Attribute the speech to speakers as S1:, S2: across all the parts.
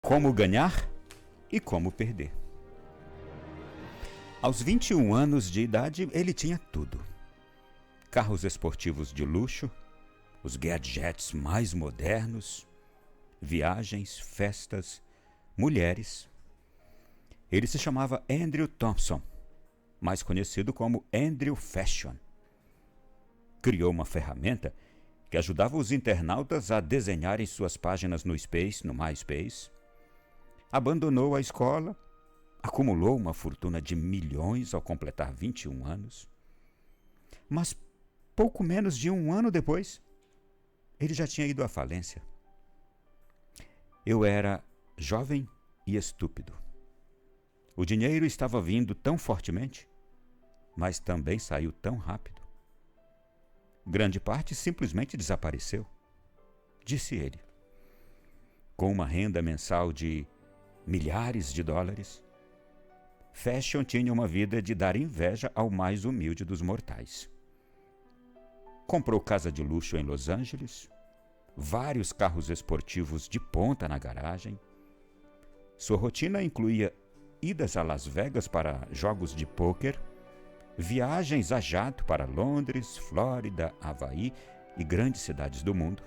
S1: Como ganhar e como perder. Aos 21 anos de idade, ele tinha tudo: carros esportivos de luxo, os gadgets mais modernos, viagens, festas, mulheres. Ele se chamava Andrew Thompson, mais conhecido como Andrew Fashion. Criou uma ferramenta que ajudava os internautas a desenharem suas páginas no MySpace. Abandonou a escola, acumulou uma fortuna de milhões ao completar 21 anos. Mas pouco menos de um ano depois, ele já tinha ido à falência. Eu era jovem e estúpido. O dinheiro estava vindo tão fortemente, mas também saiu tão rápido. Grande parte simplesmente desapareceu, disse ele. Com uma renda mensal de milhares de dólares, Fashion tinha uma vida de dar inveja ao mais humilde dos mortais. Comprou casa de luxo em Los Angeles, vários carros esportivos de ponta na garagem. Sua rotina incluía idas a Las Vegas para jogos de pôquer, viagens a jato para Londres, Flórida, Havaí e grandes cidades do mundo.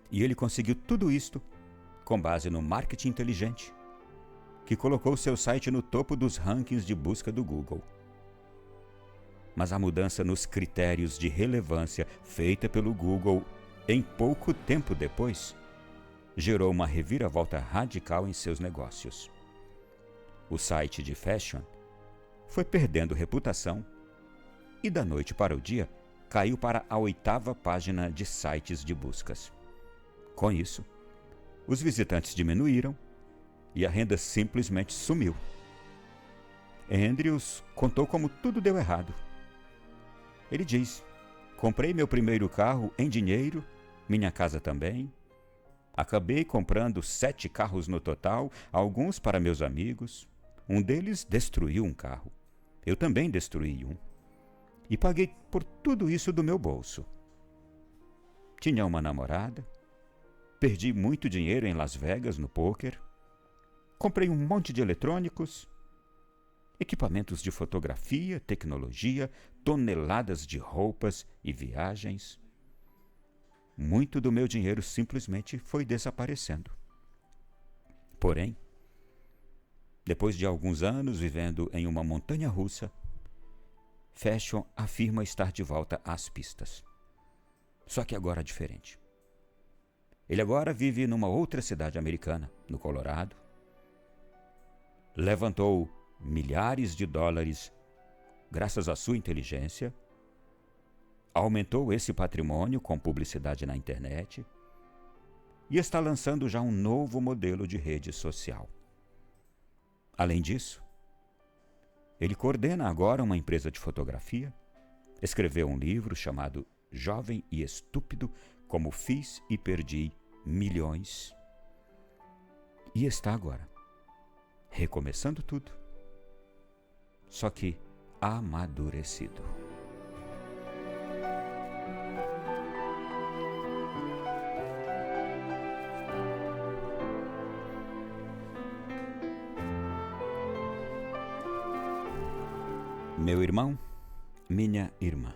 S1: E ele conseguiu tudo isto com base no marketing inteligente, que colocou seu site no topo dos rankings de busca do Google. Mas a mudança nos critérios de relevância feita pelo Google em pouco tempo depois gerou uma reviravolta radical em seus negócios. O site de Fashion foi perdendo reputação e, da noite para o dia, caiu para a 8ª página de sites de buscas. Com isso, os visitantes diminuíram e a renda simplesmente sumiu. Andrews contou como tudo deu errado. Ele diz: comprei meu primeiro carro em dinheiro, minha casa também. Acabei comprando 7 carros no total, alguns para meus amigos. Um deles destruiu um carro. Eu também destruí um. E paguei por tudo isso do meu bolso. Tinha uma namorada. Perdi muito dinheiro em Las Vegas no pôquer. Comprei um monte de eletrônicos, equipamentos de fotografia, tecnologia, toneladas de roupas e viagens. Muito do meu dinheiro simplesmente foi desaparecendo. Porém, depois de alguns anos vivendo em uma montanha-russa, Fashion afirma estar de volta às pistas. Só que agora é diferente. Ele agora vive numa outra cidade americana, no Colorado. Levantou milhares de dólares graças à sua inteligência. Aumentou esse patrimônio com publicidade na internet e está lançando já um novo modelo de rede social. Além disso, ele coordena agora uma empresa de fotografia, escreveu um livro chamado Jovem e Estúpido, como fiz e perdi milhões, e está agora recomeçando tudo, só que amadurecido. Meu irmão, minha irmã.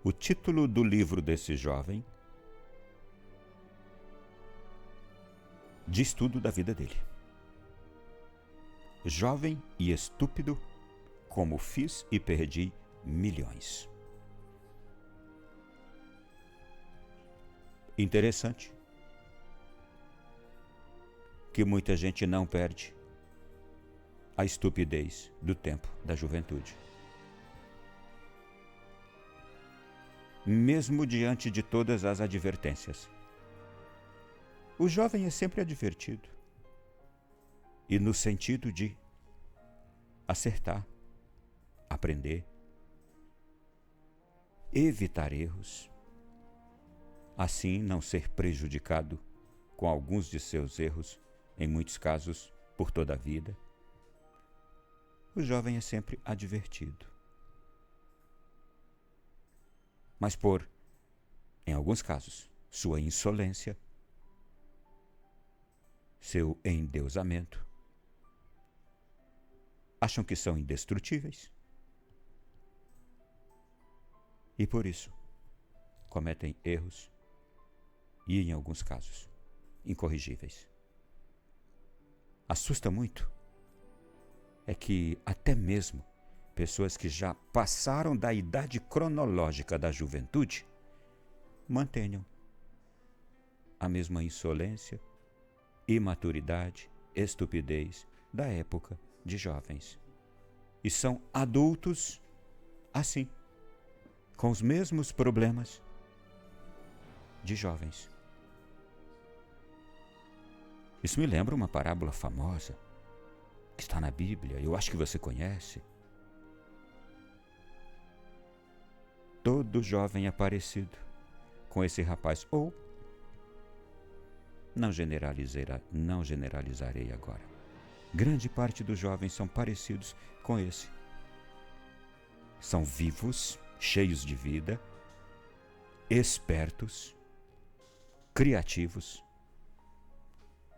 S1: O título do livro desse jovem diz tudo da vida dele. Jovem e estúpido, como fiz e perdi milhões. Interessante que muita gente não perde a estupidez do tempo da juventude. Mesmo diante de todas as advertências. O jovem é sempre advertido. E no sentido de acertar, aprender, evitar erros, assim não ser prejudicado com alguns de seus erros, em muitos casos, por toda a vida. O jovem é sempre advertido. Mas por, em alguns casos, sua insolência, seu endeusamento, acham que são indestrutíveis e por isso cometem erros e, em alguns casos, incorrigíveis. Assusta muito é que até mesmo pessoas que já passaram da idade cronológica da juventude mantenham a mesma insolência, imaturidade, estupidez da época de jovens. E são adultos assim, com os mesmos problemas de jovens. Isso me lembra uma parábola famosa que está na Bíblia, eu acho que você conhece. Todo jovem é parecido com esse rapaz, ou não generalizarei agora. Grande parte dos jovens são parecidos com esse. São vivos, cheios de vida, espertos, criativos,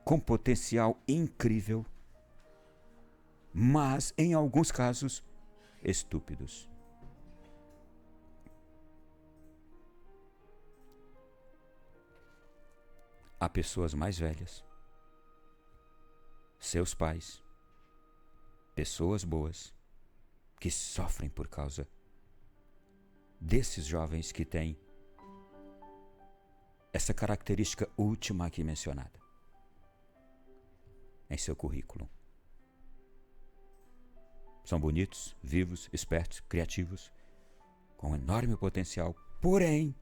S1: com potencial incrível, mas em alguns casos estúpidos. Há pessoas mais velhas, seus pais, pessoas boas, que sofrem por causa desses jovens que têm essa característica última aqui mencionada em seu currículo. São bonitos, vivos, espertos, criativos, com enorme potencial, porém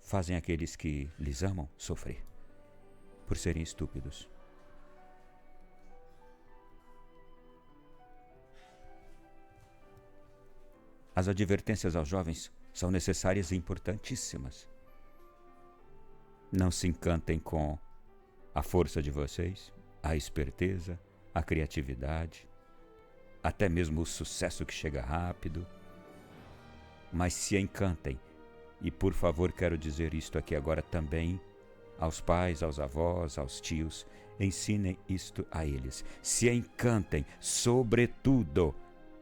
S1: fazem aqueles que lhes amam sofrer por serem estúpidos. As advertências aos jovens são necessárias e importantíssimas. Não se encantem com a força de vocês, a esperteza, a criatividade, até mesmo o sucesso que chega rápido, mas se encantem. E por favor, quero dizer isto aqui agora também aos pais, aos avós, aos tios, ensinem isto a eles. Se encantem, sobretudo,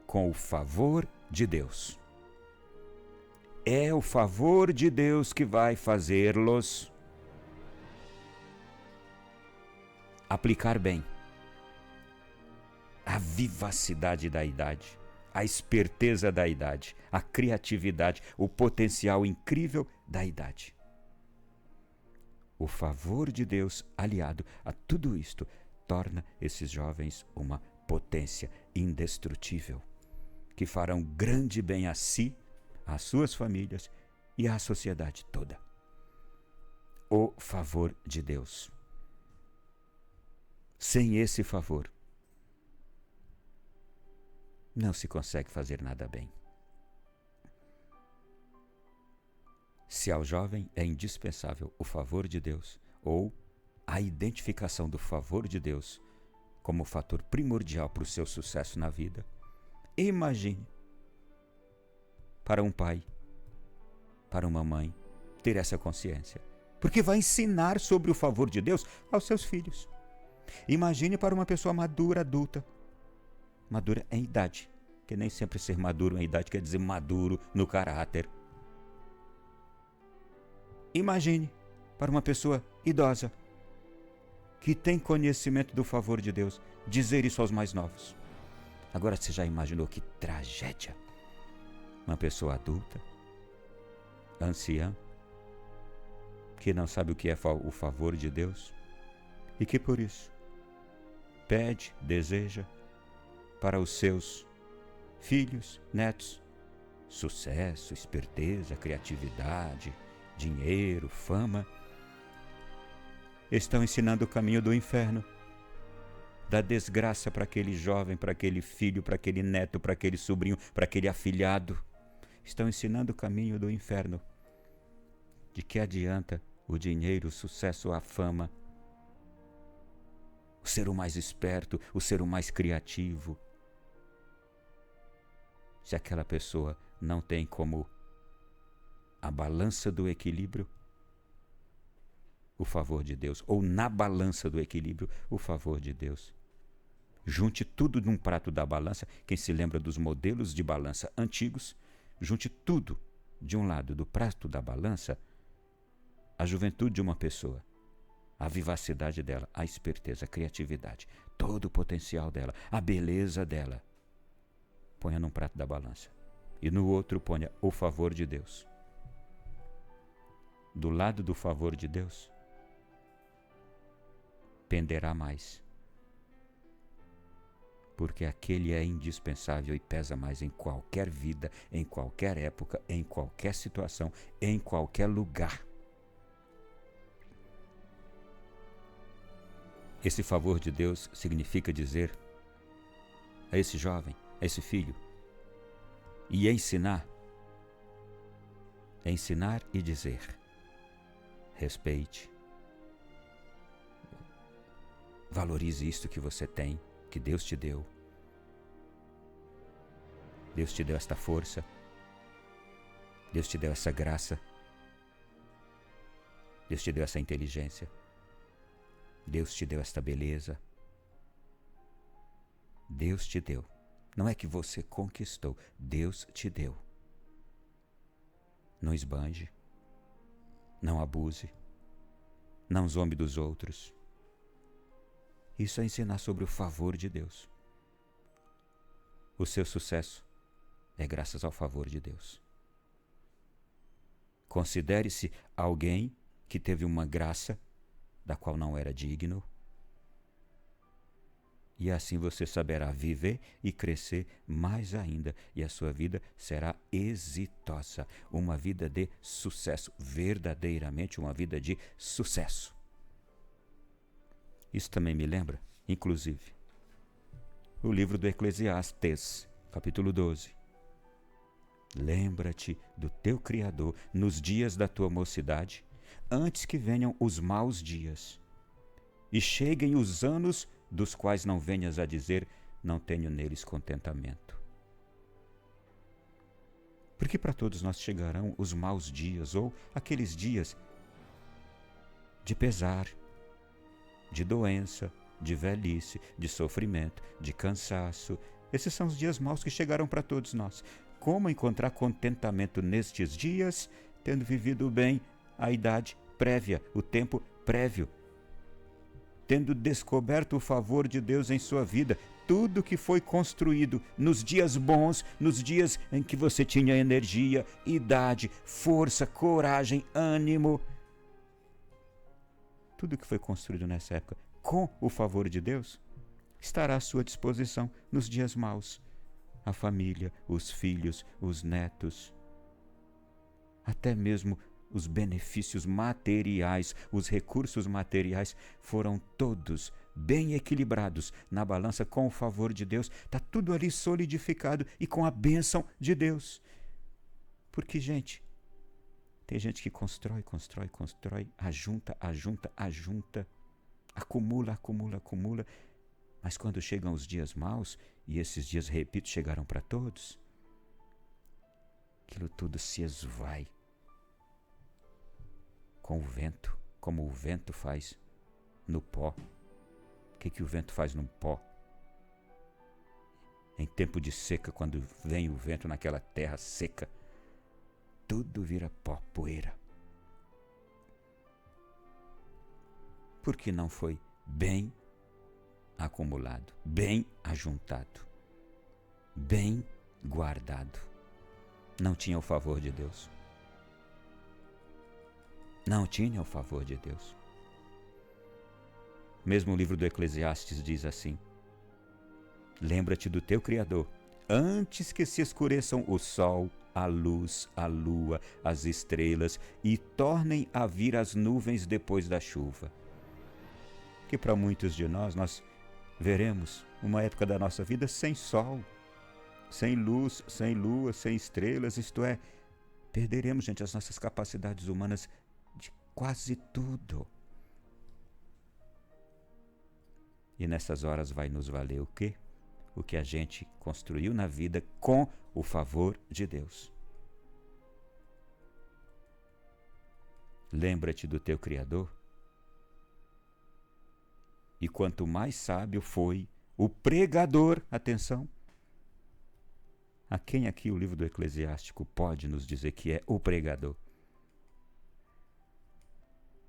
S1: com o favor de Deus. É o favor de Deus que vai fazê-los aplicar bem a vivacidade da idade, a esperteza da idade, a criatividade, o potencial incrível da idade. O favor de Deus, aliado a tudo isto, torna esses jovens uma potência indestrutível, que farão grande bem a si, às suas famílias e à sociedade toda. O favor de Deus. Sem esse favor, não se consegue fazer nada bem. Se ao jovem é indispensável o favor de Deus, ou a identificação do favor de Deus como fator primordial para o seu sucesso na vida, imagine para um pai, para uma mãe, ter essa consciência, porque vai ensinar sobre o favor de Deus aos seus filhos. Imagine para uma pessoa madura, adulta, madura em idade, que nem sempre ser maduro em idade quer dizer maduro no caráter. Imagine para uma pessoa idosa, que tem conhecimento do favor de Deus, dizer isso aos mais novos. Agora você já imaginou que tragédia? Uma pessoa adulta, anciã, que não sabe o que é o favor de Deus e que por isso pede, deseja para os seus filhos, netos, sucesso, esperteza, criatividade, dinheiro, fama. Estão ensinando o caminho do inferno, da desgraça para aquele jovem, para aquele filho, para aquele neto, para aquele sobrinho, para aquele afilhado. Estão ensinando o caminho do inferno. De que adianta o dinheiro, o sucesso, a fama, o ser o mais esperto, o ser o mais criativo, se aquela pessoa não tem como a balança do equilíbrio, o favor de Deus, ou na balança do equilíbrio, o favor de Deus. Junte tudo num prato da balança. Quem se lembra dos modelos de balança antigos, junte tudo de um lado do prato da balança, a juventude de uma pessoa, a vivacidade dela, a esperteza, a criatividade, todo o potencial dela, a beleza dela. Ponha num prato da balança. E no outro ponha o favor de Deus. Do lado do favor de Deus, penderá mais. Porque aquele é indispensável e pesa mais em qualquer vida, em qualquer época, em qualquer situação, em qualquer lugar. Esse favor de Deus significa dizer a esse jovem, a esse filho, e ensinar e dizer: respeite, valorize isto que você tem, que Deus te deu. Deus te deu esta força, Deus te deu essa graça, Deus te deu essa inteligência, Deus te deu esta beleza. Deus te deu. Não é que você conquistou, Deus te deu. Não esbanje, não abuse, não zombe dos outros. Isso é ensinar sobre o favor de Deus. O seu sucesso é graças ao favor de Deus. Considere-se alguém que teve uma graça da qual não era digno, e assim você saberá viver e crescer mais ainda, e a sua vida será exitosa, uma vida de sucesso, verdadeiramente uma vida de sucesso. Isso também me lembra, inclusive, o livro do Eclesiastes, capítulo 12. Lembra-te do teu Criador nos dias da tua mocidade, antes que venham os maus dias, e cheguem os anos dos quais não venhas a dizer: não tenho neles contentamento. Porque para todos nós chegarão os maus dias, ou aqueles dias de pesar, de doença, de velhice, de sofrimento, de cansaço. Esses são os dias maus que chegarão para todos nós. Como encontrar contentamento nestes dias, tendo vivido bem a idade prévia, o tempo prévio, tendo descoberto o favor de Deus em sua vida, tudo que foi construído nos dias bons, nos dias em que você tinha energia, idade, força, coragem, ânimo, tudo que foi construído nessa época com o favor de Deus, estará à sua disposição nos dias maus. A família, os filhos, os netos, até mesmo os benefícios materiais, os recursos materiais foram todos bem equilibrados na balança com o favor de Deus. Está tudo ali solidificado e com a bênção de Deus. Porque, gente, tem gente que constrói, ajunta, acumula, mas quando chegam os dias maus, e esses dias, repito, chegaram para todos, aquilo tudo se esvai com o vento, como o vento faz no pó. O que o vento faz no pó? Em tempo de seca, quando vem o vento naquela terra seca, tudo vira pó, poeira. Porque não foi bem acumulado, bem ajuntado, bem guardado. Não tinha o favor de Deus. Não tinha o favor de Deus. Mesmo o livro do Eclesiastes diz assim: lembra-te do teu Criador, antes que se escureçam o sol, a luz, a lua, as estrelas, e tornem a vir as nuvens depois da chuva. Que para muitos de nós veremos uma época da nossa vida sem sol, sem luz, sem lua, sem estrelas, isto é, perderemos, gente, as nossas capacidades humanas de quase tudo. E nessas horas vai nos valer o quê? O que a gente construiu na vida com o favor de Deus. Lembra-te do teu Criador E quanto mais sábio foi o pregador, atenção, a quem aqui o livro do Eclesiástico pode nos dizer que é o pregador?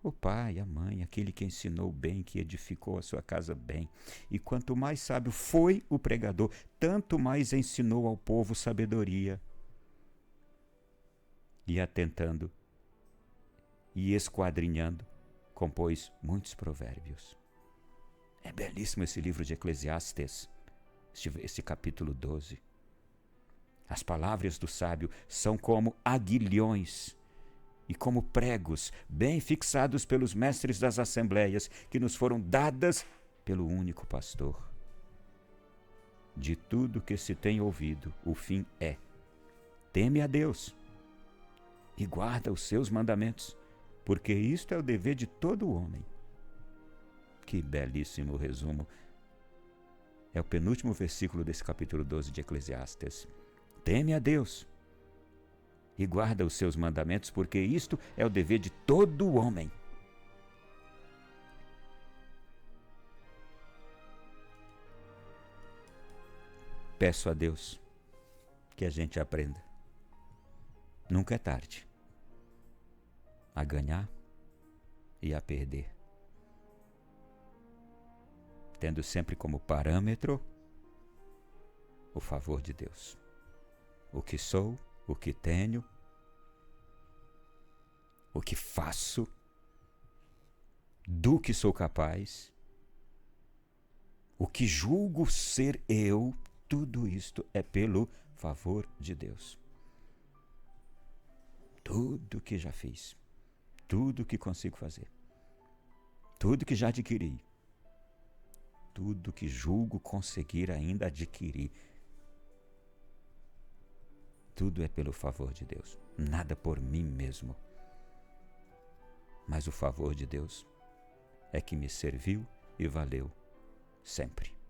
S1: O pai, a mãe, aquele que ensinou bem, que edificou a sua casa bem. E quanto mais sábio foi o pregador, tanto mais ensinou ao povo sabedoria. E atentando e esquadrinhando, compôs muitos provérbios. É belíssimo esse livro de Eclesiastes, esse capítulo 12. As palavras do sábio são como aguilhões e como pregos bem fixados pelos mestres das assembleias que nos foram dadas pelo único pastor. De tudo que se tem ouvido, o fim é: teme a Deus e guarda os seus mandamentos, porque isto é o dever de todo homem. Que belíssimo resumo! É o penúltimo versículo desse capítulo 12 de Eclesiastes. Teme a Deus e guarda os seus mandamentos, porque isto é o dever de todo homem. Peço a Deus que a gente aprenda. Nunca é tarde a ganhar e a perder, tendo sempre como parâmetro o favor de Deus. O que sou, o que tenho, o que faço, do que sou capaz, o que julgo ser eu, tudo isto é pelo favor de Deus. Tudo que já fiz, tudo que consigo fazer, tudo que já adquiri, tudo que julgo conseguir ainda adquirir, tudo é pelo favor de Deus, nada por mim mesmo. Mas o favor de Deus é que me serviu e valeu sempre.